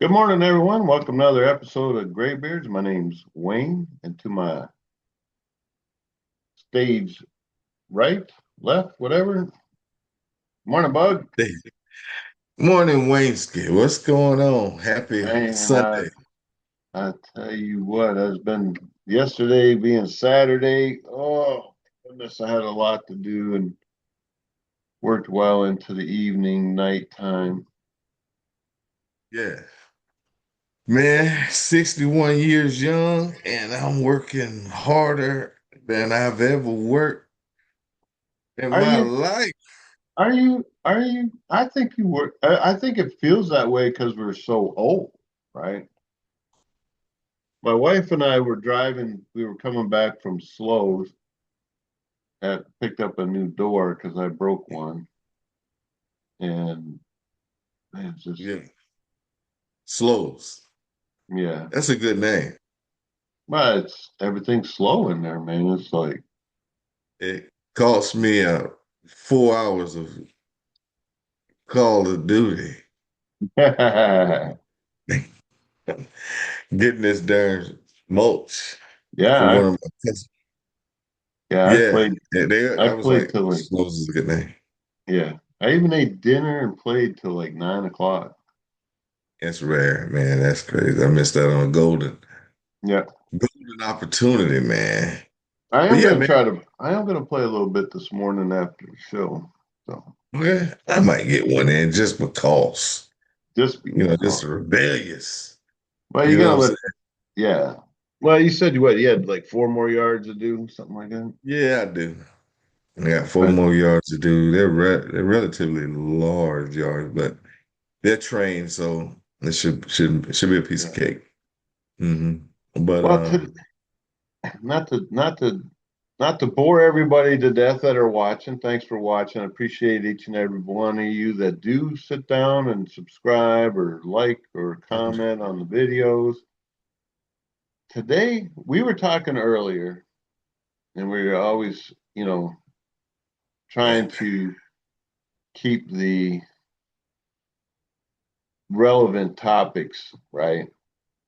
Good morning, everyone. Welcome to another episode of Greybeardz. My name's Wayne, and to my stage right, left, whatever. Morning, Bug. Hey, morning, Wayneski. What's going on? Happy Man, Sunday. I tell you what, has been yesterday being Saturday. Oh, goodness, I had a lot to do and worked well into the evening, nighttime. Yeah. Man, 61 years young, and I'm working harder than I've ever worked in Are my you? life. Are you? I think you were. I think it feels that way because we're so old, right? My wife and I were driving. We were coming back from Slows at picked up a new door because I broke one, and man, it's just Yeah. Slows. yeah. That's a good name. But it's everything's slow in there, man. It's like It cost me 4 hours of Call of Duty yeah. getting this darn mulch for I one of my cousins. yeah. Yeah. I I was played like, till like Slows is a good name. yeah. I even ate dinner and played till like 9 o'clock. That's rare, man. That's crazy. I missed out on a Yeah, golden opportunity, man. I But am yeah, gonna man. try to. I am gonna play a little bit this morning after the show. So Well, I might get one in just because, just just because. rebellious. Well, You you're know gonna what I'm let saying? yeah. Well, you said you had like 4 more yards to do, something like that. Yeah, I do. I got four But more yards to do. They're relatively large yards, but they're trained, so it should be a piece of yeah. cake. hmm But Well, not to not to bore everybody to death that are watching. Thanks for watching. I appreciate each and every one of you that do sit down and subscribe or like or comment on the videos. Today we were talking earlier, and we were always, yeah, trying to keep the relevant topics right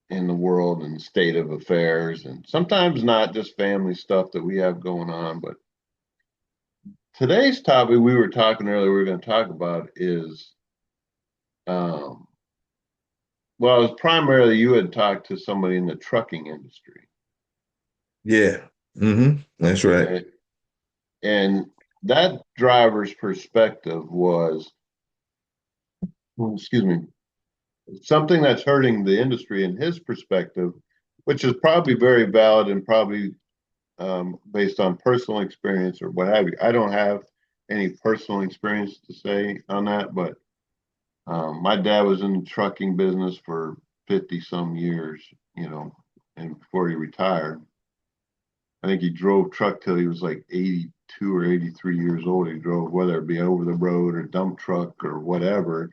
in the world and state of affairs, and sometimes not just family stuff that we have going on, but today's topic we were talking earlier, we were going to talk about is, um, well, it's primarily you had talked to somebody in the trucking industry. yeah. That's right. And, and that driver's perspective was, well, excuse me, something that's hurting the industry in his perspective, which is probably very valid and probably based on personal experience or what have you. I don't have any personal experience to say on that, but my dad was in the trucking business for 50 some years, and before he retired, I think he drove truck till he was like 82 or 83 years old. He drove, whether it be over the road or dump truck or whatever.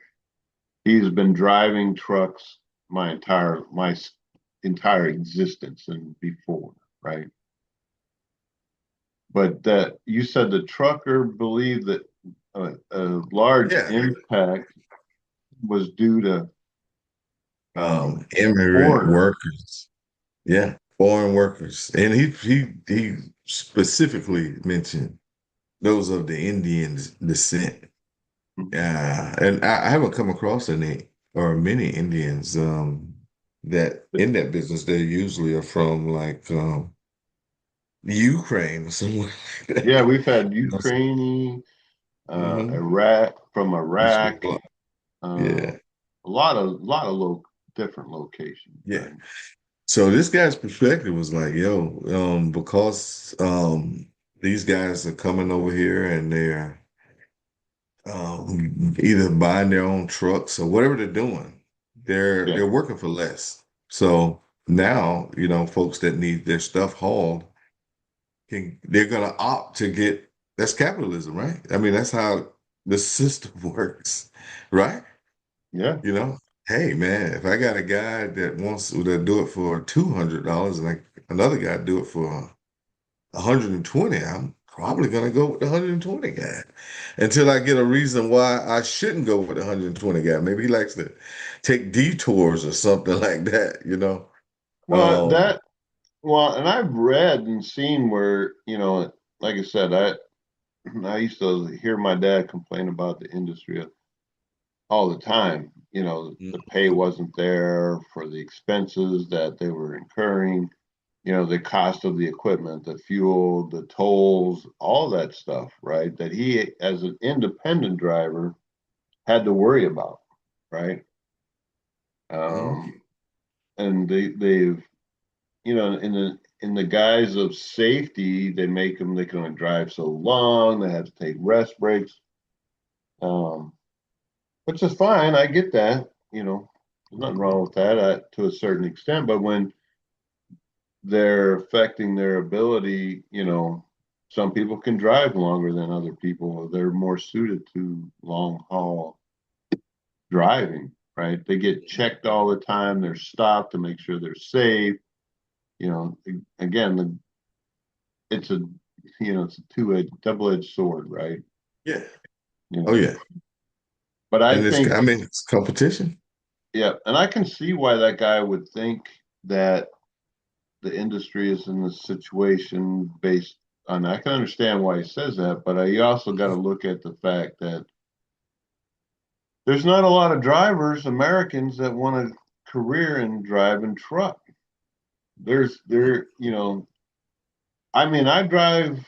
He's been driving trucks my entire existence and before, right? But that you said the trucker believed that a large Yeah. impact was due to Immigrant foreigners. workers. Yeah, foreign workers, and he specifically mentioned those of the Indian descent. And I haven't come across any or many Indians that in that business. They usually are from like Ukraine or somewhere like Yeah, that. we've had You know, so, Ukraine, mhm. Iraq, from Used to be Iraq, a lot. uh, Yeah, different locations, yeah. right? So this guy's perspective was like, yo, because these guys are coming over here and they're either buying their own trucks or whatever they're doing. Yeah, They're working for less. So now, folks that need their stuff hauled they're gonna opt to get that's capitalism, right? I mean, that's how the system works, right? yeah, You know, hey man, if I got a guy that wants to do it for $200 and another guy do it for 120, I'm probably gonna go with the 120 guy until I get a reason why I shouldn't go with the 120 guy. Maybe he likes to take detours or something like that, you know. Well, Um, and I've read and seen where, like I said, I used to hear my dad complain about the industry all the time. The pay wasn't there for the expenses that they were incurring, the cost of the equipment, the fuel, the tolls, all that stuff, right? That he, as an independent driver, had to worry about, right? mhm. Um, and they've, in the guise of safety, they can only drive so long. They have to take rest breaks, um, which is fine. I get that. There's nothing wrong with that to a certain extent. But when they're affecting their ability, some people can drive longer than other people. They're more suited to long haul driving, right? They get checked all the time. They're stopped to make sure they're safe. Again, it's a it's a double-edged sword, right? Yeah. You Oh know, yeah. but I And think, I mean, it's competition. yeah, and I can see why that guy would think that the industry is in this situation based on. I can understand why he says that, but you also got to look at the fact that there's not a lot of drivers, Americans, that want a career in driving truck. There's there, I mean, I drive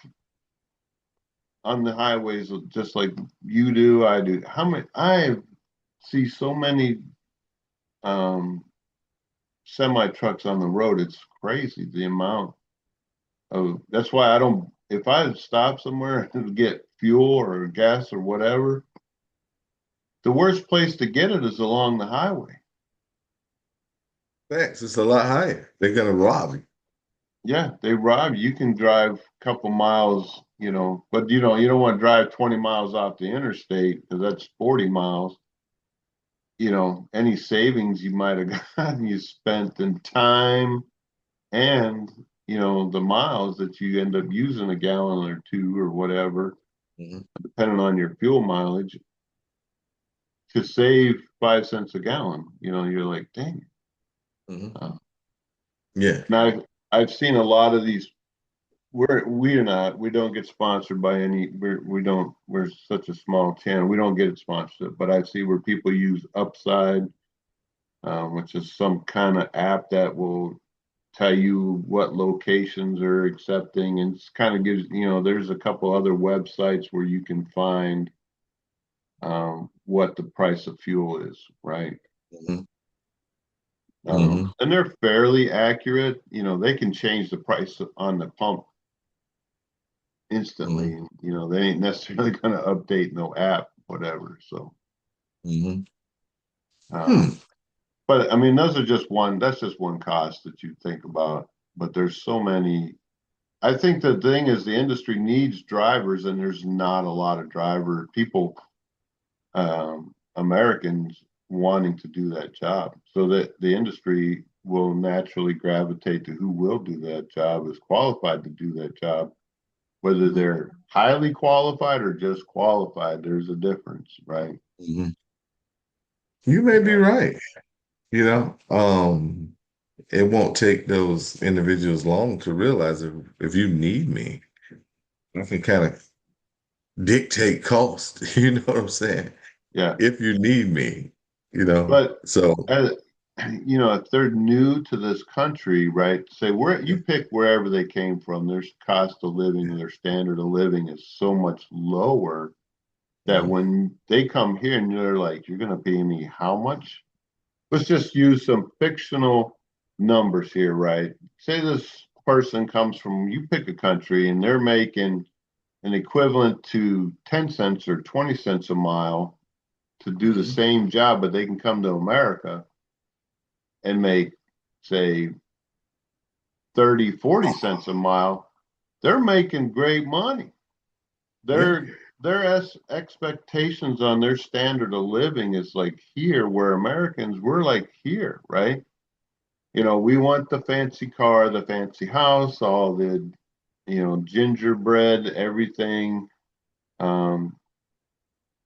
on the highways just like you do, I do. How many I see so many um semi trucks on the road, it's crazy the amount of. That's why I don't. If I stop somewhere to get fuel or gas or whatever, the worst place to get it is along the highway. Facts, it's a lot higher. They're gonna rob you. Yeah, they rob you. You can drive a couple miles, but you don't want to drive 20 miles off the interstate because that's 40 miles. Any savings you might have gotten, you spent in time and, the miles that you end up using a gallon or two or whatever, Mhm. depending on your fuel mileage, to save 5 cents a gallon. You're like, dang. Mhm. Uh, Yeah. and I've seen a lot of these. We don't get sponsored by any. We're such a small channel. We don't get it sponsored. But I see where people use Upside, which is some kind of app that will tell you what locations are accepting, and it's kind of gives, there's a couple other websites where you can find what the price of fuel is, right? Mhm. Mhm. And they're fairly accurate. They can change the price on the pump instantly. Mhm. They ain't necessarily going to update no app, whatever. So, Mhm. Hmm. um, but I mean, that's just one cost that you think about. But there's so many. I think the thing is the industry needs drivers, and there's not a lot of driver people, Americans wanting to do that job. So that the industry will naturally gravitate to who will do that job, is qualified to do that job. Whether they're highly qualified or just qualified, there's a difference, right? Mhm. You may be Yeah. right. You know, it won't take those individuals long to realize if you need me, I can kind of dictate cost. You know what I'm saying? Yeah. If you need me, But so as, if they're new to this country, right? Say where yeah. you pick wherever they came from, their cost of living, their standard of living is so much lower that Mhm. when they come here and they're like, you're going to pay me how much? Let's just use some fictional numbers here, right? Say this person comes from, you pick a country and they're making an equivalent to 10 cents or 20 cents a mile to do the Mhm. same job, but they can come to America and make, say, 30, 40 cents a mile. They're making great money. Yeah. Their expectations on their standard of living is like here, where Americans, we're like here, right? We want the fancy car, the fancy house, all the gingerbread, everything, um,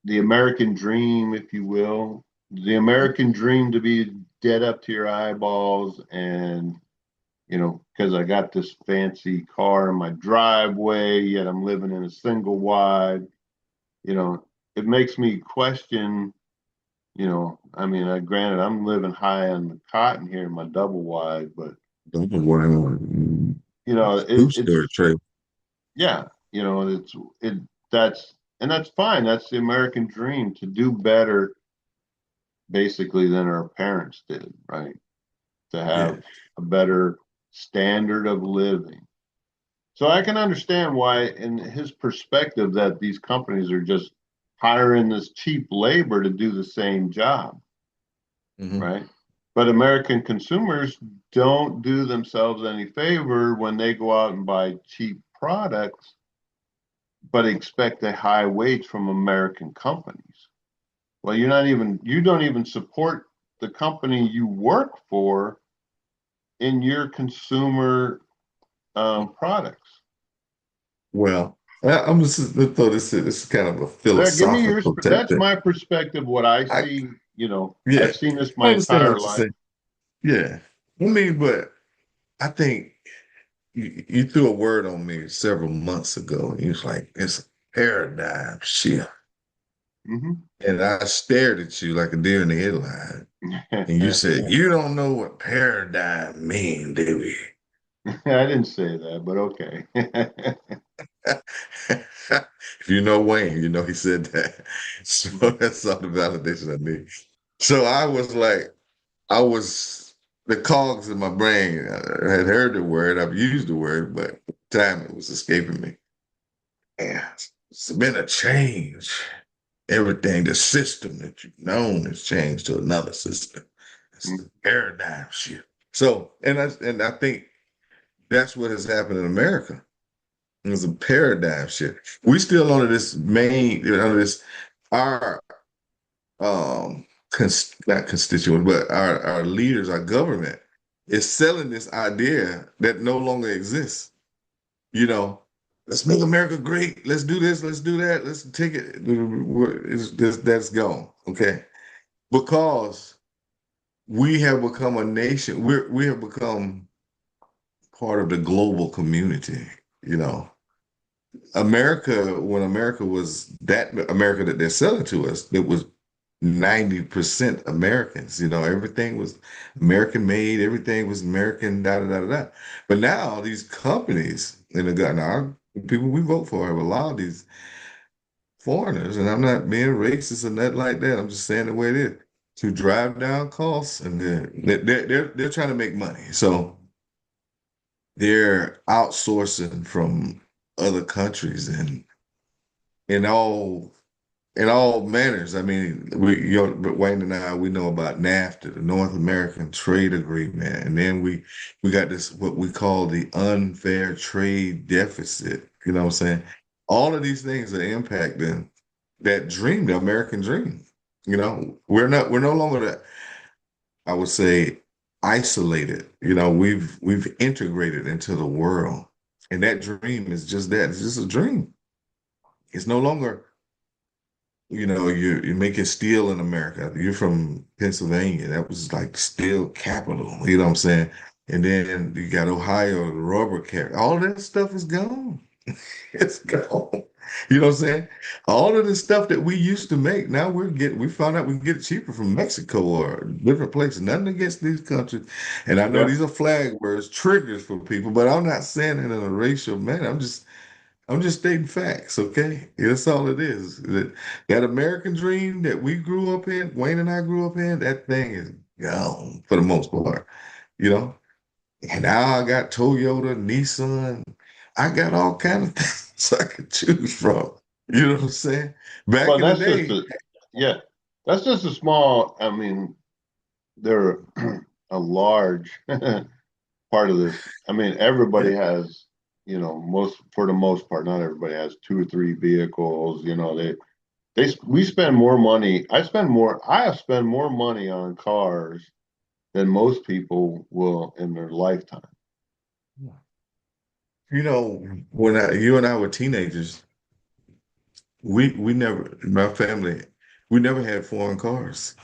the American dream, if you will, the American dream to be dead up to your eyeballs and because I got this fancy car in my driveway, yet I'm living in a single wide, you know, it makes me question, I mean, granted, I'm living high on the cotton here in my double wide, but, Don't know what I want. it's, Two-story trailer. yeah, it, that's fine. That's the American dream to do better, basically, than our parents did, right? To Yeah. have a better standard of living. So I can understand why, in his perspective, that these companies are just hiring this cheap labor to do the same job, Hmm. right? But American consumers don't do themselves any favor when they go out and buy cheap products, but expect a high wage from American companies. Well, you don't even support the company you work for in your consumer products. Well, I'm just let's throw this is kind of a Give me yours. philosophical type That's thing. my perspective. What I I see, Yeah, I've seen this I my understand entire what you're life. saying. Yeah, I mean, but I think you threw a word on me several months ago. And you was like, it's a paradigm shift. Hmm. And I stared at you like a deer in the headline. And you I said, you don't know what paradigm mean, do you? didn't say that, but okay. If you know Wayne, you know he said that. So that's all the validation I need. So I was like, I was the cogs in my brain had heard the word, I've used the word, but at the time it was escaping me. And it's been a change. Everything, the system that you've known has changed to another system. It's the paradigm shift. So, and I think that's what has happened in America. It was a paradigm shift. We still under this under this our not constituent, but our leaders, our government is selling this idea that no longer exists. You know, let's make America great. Let's do this. Let's do that. Let's take it. That's gone. Okay, because we have become a nation. We have become part of the global community. You know, America, when America was that America that they're selling to us, it was 90% Americans. Everything was American made, everything was American, da da da da. Da. But now these companies and now people we vote for have allowed these foreigners, and I'm not being racist or nothing like that. I'm just saying the way it is, to drive down costs, and they're trying to make money. So they're outsourcing from other countries and in all manners. I mean, but Wayne and I, we know about NAFTA, the North American Trade Agreement, and then we got this what we call the unfair trade deficit. You know what I'm saying? All of these things are impacting that dream, the American dream. We're no longer that, I would say, isolated. We've integrated into the world, and that dream is just that. It's just a dream. It's no longer you're making steel in America. You're from Pennsylvania. That was like steel capital. You know what I'm saying? And then you got Ohio, the rubber carry. All that stuff is gone. It's gone. You know what I'm saying? All of the stuff that we used to make, now we found out we can get it cheaper from Mexico or different places. Nothing against these countries. And I know Yeah. these are flag words, triggers for people, but I'm not saying it in a racial manner. I'm just stating facts, okay? That's all it is. That American dream that we grew up in, Wayne and I grew up in, that thing is gone for the most part, you know? And now I got Toyota, Nissan, I got all kind of things I could choose from. You know what I'm saying? Back Well, in the day, yeah, that's just a small, I mean, they're a large part of this. I mean, yeah, everybody has, for the most part, not everybody has two or three vehicles. We spend more money. I have spent more money on cars than most people will in their lifetime. when you and I were teenagers, we never, my family, we never had foreign cars.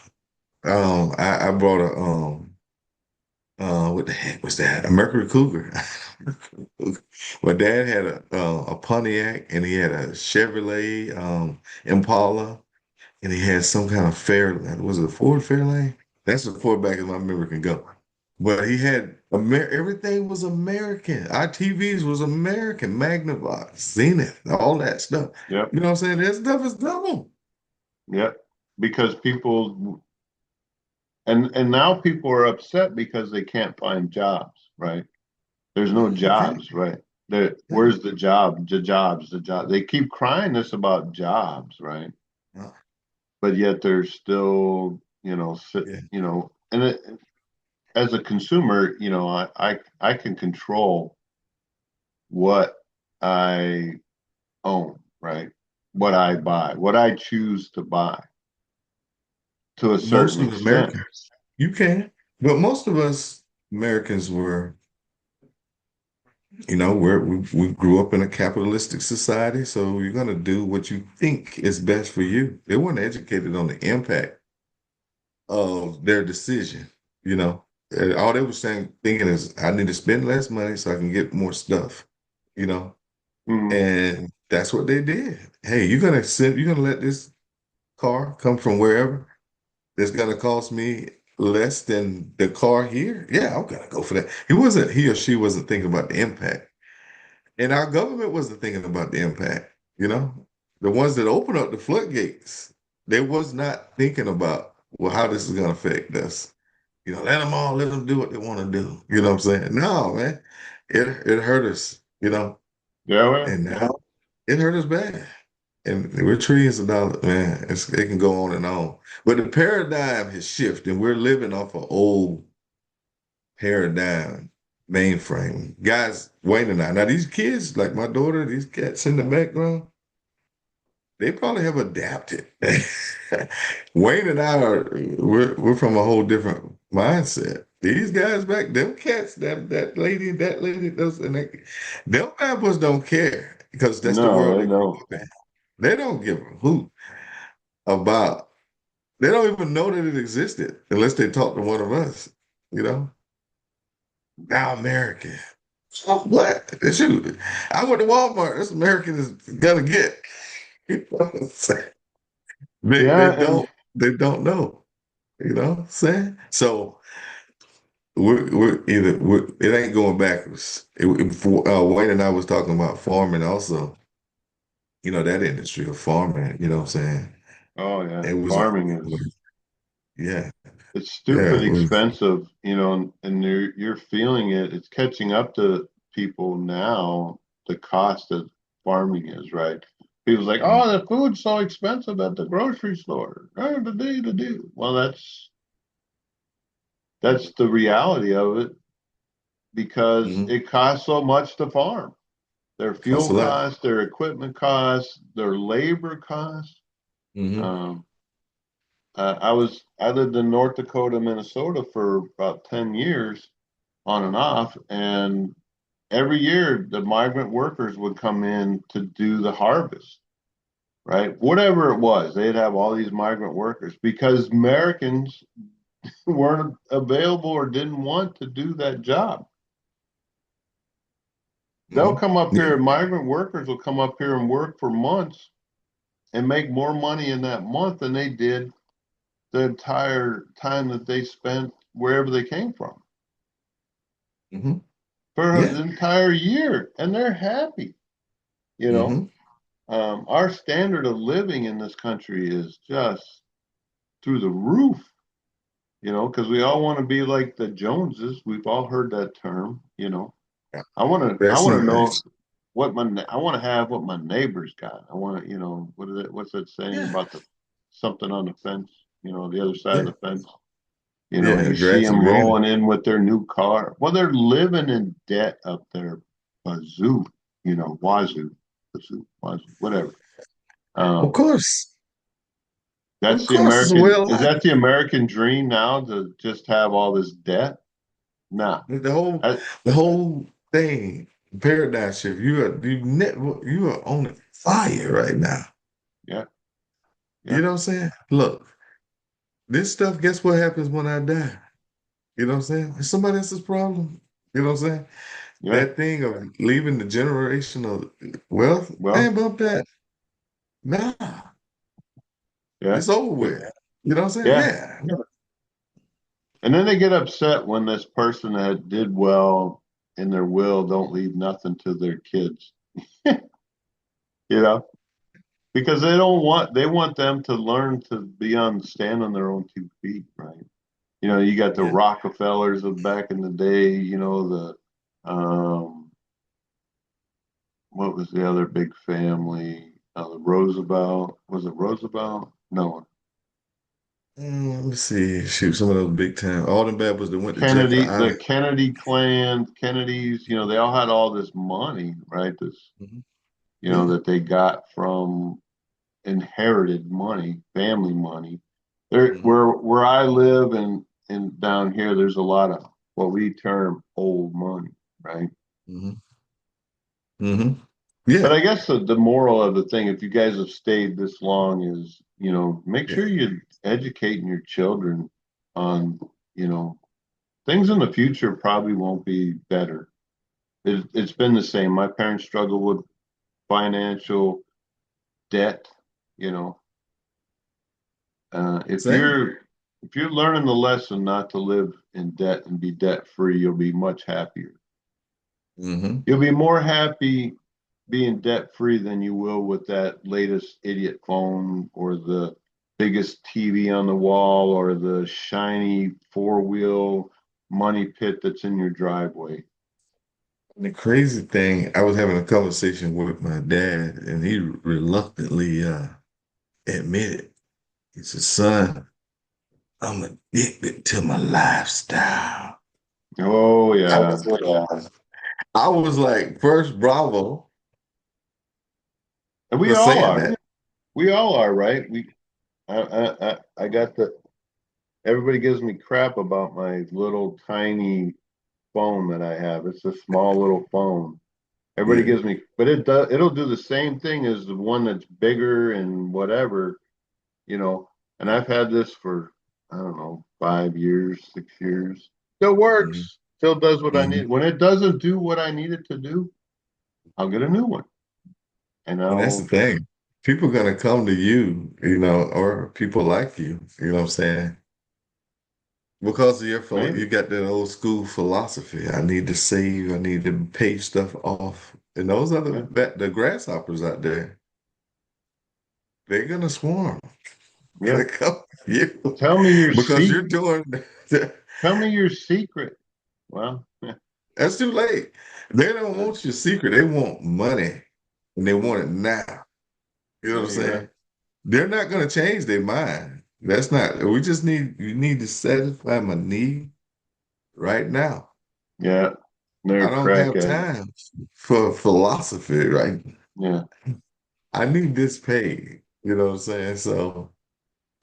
I brought what the heck was that? A Mercury Cougar. My dad had a Pontiac, and he had a Chevrolet Impala, and he had some kind of was it a Ford Fairlane? That's as far back as my memory can go. But he had everything was American. Our TVs was American, Magnavox, Zenith, all that stuff. Yep. You know what I'm saying? That stuff is double. Yep. Because people and now people are upset because they can't find jobs, right? There's no Yeah, you can't. jobs, right? Yeah. Where's the job? The jobs, the job. They keep crying this about jobs, right? Uh, But yet there's still, yeah. and as a consumer, I can control what I own, right? What I buy, what I choose to buy to a Most certain of extent. Americans, you can, but most of us Americans were, we grew up in a capitalistic society, so you're gonna do what you think is best for you. They weren't educated on the impact of their decision, you know. And all they were thinking is, I need to spend less money so I can get more stuff, you know. Mhm. And that's what they did. Hey, you're gonna let this car come from wherever. It's gonna cost me less than the car here. Yeah, I'm gonna go for that. He or she wasn't thinking about the impact. And our government wasn't thinking about the impact, you know. The ones that open up the floodgates, they was not thinking about, well, how this is gonna affect us. Let them do what they want to do. You know what I'm saying? No, man. It hurt us, Yeah, well, and now it hurt us bad. And we're trillions of dollars, man. It can go on and on. But the paradigm has shifted, and we're living off an old paradigm mainframe. Guys, Wayne and I, now these kids, like my daughter, these cats in the background, they probably have adapted. Wayne and I we're from a whole different mindset. These guys back, them cats, that lady, those and that, them bad boys don't care because that's the no, world they they grew don't. up in. They don't give a hoot about. They don't even know that it existed unless they talk to one of us. You know, now American. Oh, what? Shoot, I went to Walmart. This American is gonna get. You know what I'm saying? They they Yeah, and don't they don't know. You know what I'm saying? So it ain't going backwards. Wayne and I was talking about farming also. That industry of farming. You know what I'm saying? oh yeah, It was farming is yeah, it's yeah. stupid expensive, and you're feeling it. It's catching up to people now. The cost of farming is right. People's like, Mhm. oh, the food's so expensive at the grocery store. Well, that's the reality of it because Mhm. it costs so much to farm. Their Costs fuel a lot. costs, their equipment costs, their labor costs. Hmm. Um, I lived in North Dakota, Minnesota for about 10 years on and off, and every year the migrant workers would come in to do the harvest, right? Whatever it was, they'd have all these migrant workers because Americans weren't available or didn't want to do that job. They'll Hmm. come up Yeah. here, migrant workers will come up here and work for months and make more money in that month than they did the entire time that they spent wherever they came from Hmm. for Yeah. the entire year, and they're happy. You know, Hmm. our standard of living in this country is just through the roof. Because we all want to be like the Joneses. We've all heard that term. I That's want to nice. know I want to have what my neighbors got. I want to, what's that saying Yeah. about the something on the fence? The other side of Yeah. the fence. Yeah. You see Grass is them greener. rolling in with their new car. Well, they're living in debt up there, bazoo, wazoo, bazoo, wazoo, whatever. Of Um, course. Of that's the course, it's American. well Is life. that the American dream now to just have all this debt? Nah. The whole I, the whole thing. paradigm shift. You are on fire right now. Yeah, You yeah, know what I'm saying? Look, this stuff, guess what happens when I die? You know what I'm saying? It's somebody else's problem. You know what I'm saying? yeah. That thing of leaving the generational wealth, Well, man, bump that. Nah, yeah, it's over with. You know what I'm saying? yeah. Yeah. And then they get upset when this person that did well in their will don't leave nothing to their kids, you know, because they want them to learn to stand on their own 2 feet, right? You know, you got the Yeah. Rockefellers of back in the day, you know, what was the other big family? The Roosevelt, was it Roosevelt? No, Let me see. Shoot, some of those big time. All them bad boys that went to Jekyll Kennedy, the Island. Kennedy clan, Kennedys, you know, they all had all this money, right? Mhm. That Yeah. they got from inherited money, family money. There, Hmm. where I live and down here, there's a lot of what we term old money, right? Hmm. Hmm. But Yeah. I guess the moral of the thing, if you guys have stayed this long, is make Yeah. sure you're educating your children on you know things in the future probably won't be better. It's been the same. My parents struggled with financial debt. You know, if Same. you're learning the lesson not to live in debt and be debt free, you'll be much happier. Hmm. You'll be more happy being debt free than you will with that latest idiot phone or the biggest TV on the wall or the shiny four-wheel money pit that's in your driveway. The crazy thing, I was having a conversation with my dad, and he reluctantly admitted, he said, son, I'm addicted to my lifestyle. Oh I yeah. was, I was like, first, bravo And we for all saying are. that. We all are, right? I got the everybody gives me crap about my little tiny phone that I have. It's a small little phone. Everybody Yeah. gives me, but it'll do the same thing as the one that's bigger and whatever, you know. And I've had this for I don't know, 5 years, 6 years. Still Hmm. works. Still does what I Hmm. need. When it doesn't do what I need it to do, I'll get a new one. And And that's the I'll thing. People gonna come to you, or people like you know what I'm saying? Because of you maybe. got that old school philosophy. I need to save, I need to pay stuff off. And those are Yeah. the grasshoppers out there. They're gonna swarm. Yeah. Gonna come to you Tell me your because secret. you're doing Tell me your secret. Well, yeah. that's too late. They don't want your secret. They want money and they want it now. You know what Yeah, I'm you're right. saying? They're not gonna change their mind. That's not, you need to satisfy my need right now. Yeah. I They're don't have crackheads. time for philosophy, right? Yeah. I need this paid. You know what I'm saying? So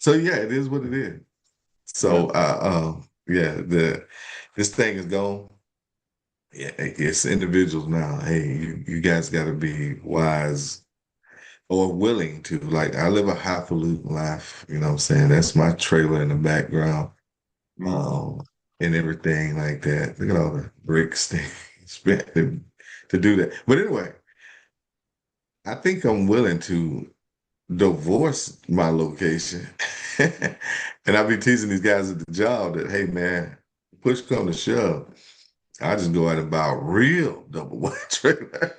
yeah, it is what it is. Yeah. So yeah, the this thing is gone. Yeah, it's individuals now. Hey, you guys got to be wise or willing to. Like, I live a highfalutin life. You know what I'm saying? That's my trailer in the background, Mm. um, and everything like that. Look at all the bricks they spent to do that. But anyway, I think I'm willing to divorce my location. And I be teasing these guys at the job that, hey man, push come to shove, I just go out and buy a real double wide trailer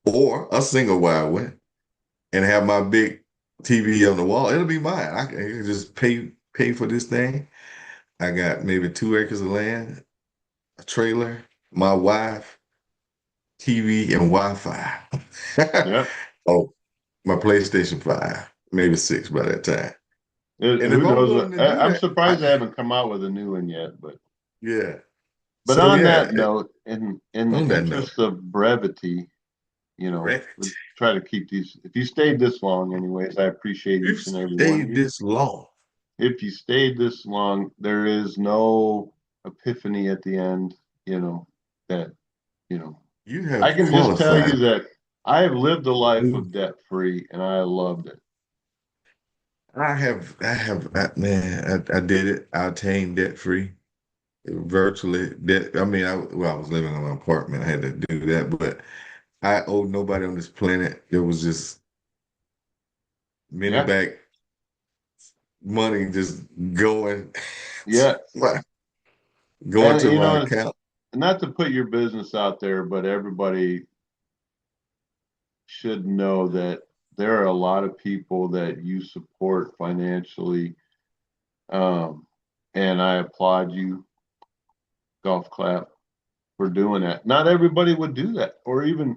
or a single wide one and have my big TV on the wall. It'll be mine. I can just pay for this thing. I got maybe 2 acres of land, a trailer, my wife, TV, and Wi-Fi. Yeah. Oh, my PlayStation 5, maybe 6 by that time. And if Who I'm knows? willing to do I'm that, I surprised they can, haven't come out with a new one yet. yeah. But So on yeah, that note, in the on that note, interest of brevity, Reddit, let's try to keep these. If you stayed this long, anyways, I appreciate you've each and every one of stayed you. this long. If you stayed this long, there is no epiphany at the end, that, you know, You I have can just tell qualified. you that I have lived a life of debt free and I loved it. Man, I did it. I attained debt free, virtually debt. I mean, I was living in an apartment. I had to do that, but I owed nobody on this planet. It was just many Yeah. back money just going, Yeah. going And to you my know, account. not to put your business out there, but everybody should know that there are a lot of people that you support financially. Um, and I applaud you, golf clap, for doing that. Not everybody would do that, or even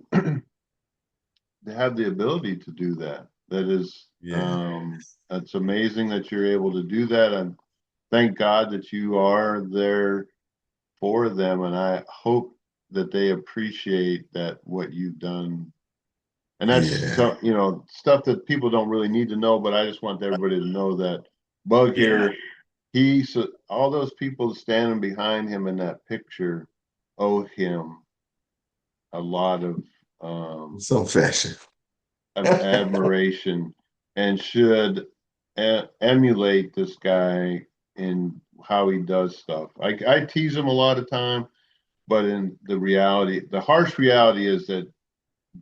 have the ability to do that. That is, Yeah, that's amazing that you're able to do that. And thank God that you are there for them. And I hope that they appreciate that what you've done. And that's yeah, some, stuff that people don't really need to know, but I just want everybody to know that Bug yeah. here, all those people standing behind him in that picture owe him a lot In um, some fashion. of admiration and should emulate this guy in how he does stuff. I tease him a lot of time, but in the reality, the harsh reality is that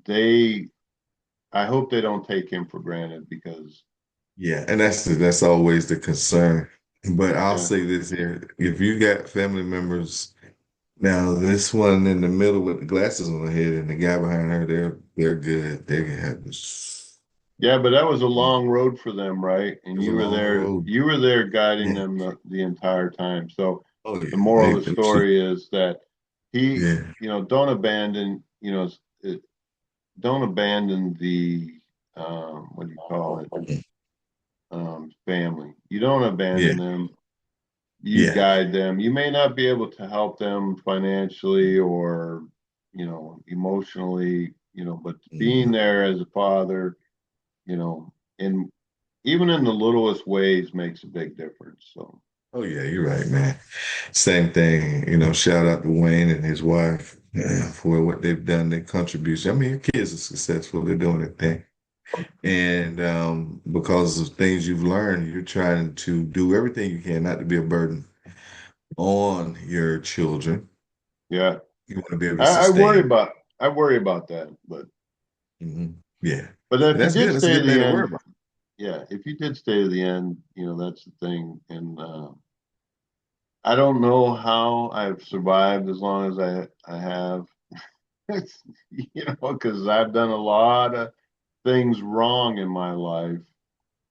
they, I hope they don't take him for granted because, Yeah, and that's always the concern. But I'll yeah, say this here: if you got family members now, this one in the middle with the glasses on her head and the guy behind her, they're good. They can have this. yeah, but that was a Yeah, long road for them, right? And it's a long road. you were there guiding Yeah. them the entire time. So Oh the yeah. moral of the story is that he, Yeah. don't abandon, don't abandon the what do you call it, family. You don't Yeah. abandon them. You Yeah. guide them. You may not be able to help them financially or emotionally, but being Mhm. there as a father, in even in the littlest ways makes a big difference. So Oh yeah, you're right, man. Same thing, shout out to Wayne and his wife for what they've done, their contribution. I mean, your kids are successful, they're doing their thing. And because of things you've learned, you're trying to do everything you can not to be a burden on your children. yeah, You want to be able to I worry sustain. about that, Yeah. but And if you that's did good. That's a stay to good the thing to worry end, about. yeah, if you did stay to the end, that's the thing. And I don't know how I've survived as long as I have. It's, because I've done a lot of things wrong in my life.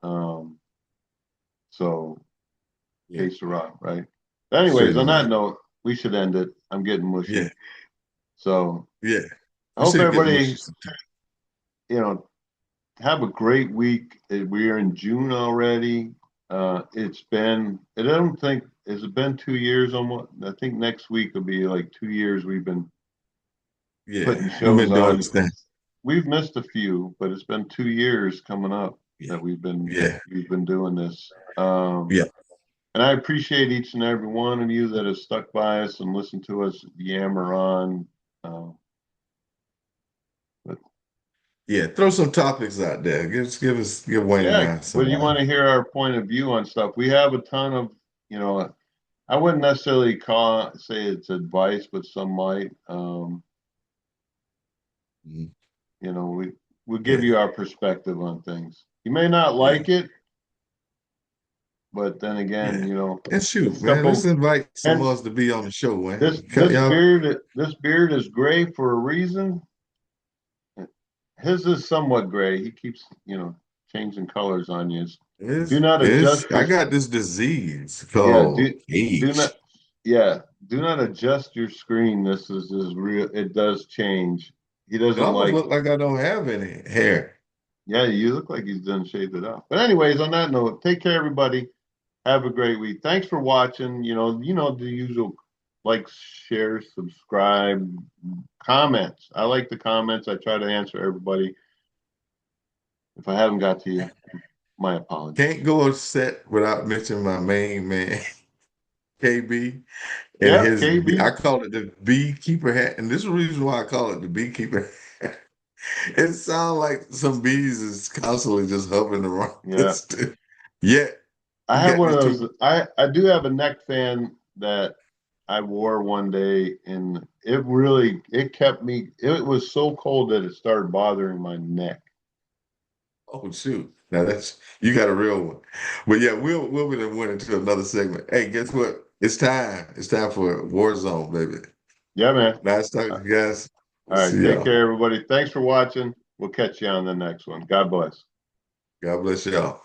Um, so Yeah. case Sarah, right? But anyways, on Certainly that right. note, we should end it. I'm getting Yeah. mushy. So Yeah. I We hope should get everybody, much. you know, have a great week. We are in June already. I don't think, has it been 2 years almost? I think next week will be like 2 years we've been putting Yeah. We've shows been doing on. this thing. We've missed a few, but it's been 2 years coming up Yeah. that Yeah. we've been doing this. Yeah. And I appreciate each and every one of you that has stuck by us and listened to us yammer on. Uh, but Yeah. Throw some topics out there. Give Wayne and yeah, I whether some. you want to hear our point of view on stuff, we have a ton of, you know, I wouldn't necessarily say it's advice, but some might. Mhm. We give Yeah. you our perspective on things. You may not Yeah. like it, but then again, Yeah. And shoot, it's man, let's simple. invite some of And us to be on the show, this man. this Y'all, beard this beard is gray for a reason. His is somewhat gray. He keeps, changing colors on you. Do not adjust I your got this disease yeah, called do not age. yeah, do not adjust your screen. This is real. It does change. He It doesn't almost like look like I don't have any hair. Yeah, you look like he's done shaved it off. But anyways, on that note, take care, everybody. Have a great week. Thanks for watching. The usual like, share, subscribe, comments. I like the comments. I try to answer everybody. If I haven't got to you, my apologies. Can't go a set without mentioning my main man, KB. And Yeah, I KB. call it the beekeeper hat. And this is the reason why I call it the beekeeper hat. It sounds like some bees is constantly just hovering around. Yeah. Yet I you have got one of these those. two. I do have a neck fan that I wore one day, and it kept me. It was so cold that it started bothering my neck. Oh shoot! Now that's you got a real one. But yeah, we'll be went into another segment. Hey, guess what? It's time. It's time for Warzone, baby. Yeah, man. Nice talking All to you guys. We'll right. see Take y'all. care, everybody. Thanks for watching. We'll catch you on the next one. God bless. God bless y'all.